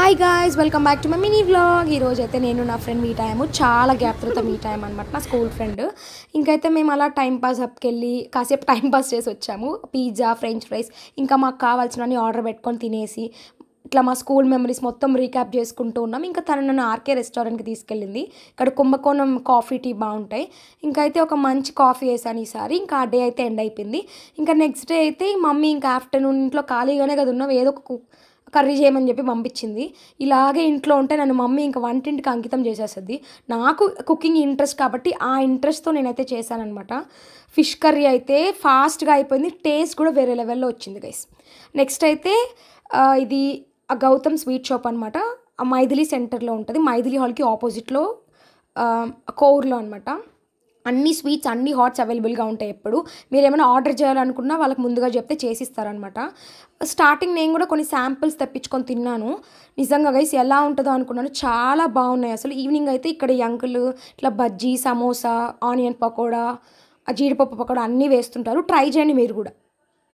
Hi guys, welcome back to my mini vlog. ఈరోజు అయితే నేను నా ఫ్రెండ్ మీట్ అయ్యాము. చాలా గ్యాప్ తర్వాత మీట్ అయ్యాము అనమాట, నా స్కూల్ ఫ్రెండ్. ఇంకైతే మేము అలా టైంపాస్ అప్కి వెళ్ళి కాసేపు టైంపాస్ చేసి వచ్చాము. పిజ్జా, ఫ్రెంచ్ ఫ్రైస్, ఇంకా మాకు కావాల్సినవన్నీ ఆర్డర్ పెట్టుకొని తినేసి ఇట్లా మా స్కూల్ మెమరీస్ మొత్తం రీక్యాప్ చేసుకుంటూ ఉన్నాం. ఇంకా తను నన్ను ఆర్కే రెస్టారెంట్కి తీసుకెళ్ళింది. ఇక్కడ కుంభకోణం కాఫీ టీ బాగుంటాయి. ఇంకా అయితే ఒక మంచి కాఫీ వేసాను ఈసారి. ఇంకా ఆ డే అయితే ఎండ్ అయిపోయింది. ఇంకా నెక్స్ట్ డే అయితే మమ్మీ ఇంకా ఆఫ్టర్నూన్ ఇంట్లో ఖాళీగానే కదా ఉన్నాం, ఏదో ఒక కర్రీ చేయమని చెప్పి పంపించింది. ఇలాగే ఇంట్లో ఉంటే నన్ను మమ్మీ ఇంకా వంటింటికి అంకితం చేసేస్తుంది. నాకు కుకింగ్ ఇంట్రెస్ట్ కాబట్టి ఆ ఇంట్రెస్ట్తో నేనైతే చేశానమాట. ఫిష్ కర్రీ అయితే ఫాస్ట్గా అయిపోయింది, టేస్ట్ కూడా వేరే లెవెల్లో వచ్చింది గైస్. నెక్స్ట్ అయితే ఇది గౌతమ్ స్వీట్ షాప్ అనమాట. మైథిలి సెంటర్లో ఉంటుంది, మైథిలి హాల్కి ఆపోజిట్లో కోర్లో అనమాట. అన్ని స్వీట్స్ అన్ని హాట్స్ అవైలబుల్గా ఉంటాయి. ఎప్పుడు మీరు ఏమైనా ఆర్డర్ చేయాలనుకున్నా వాళ్ళకి ముందుగా చెప్తే చేసిస్తారనమాట. స్టార్టింగ్ నేను కూడా కొన్ని శాంపిల్స్ తెప్పించుకొని తిన్నాను. నిజంగా గైస్ ఎలా ఉంటుందో అనుకున్నాను, చాలా బాగున్నాయి అసలు. ఈవినింగ్ అయితే ఇక్కడ ఈ అంకుల్ ఇట్లా బజ్జీ, సమోసా, ఆనియన్ పకోడా, జీడిపప్పు పకోడా అన్నీ వేస్తుంటారు. ట్రై చేయండి మీరు కూడా.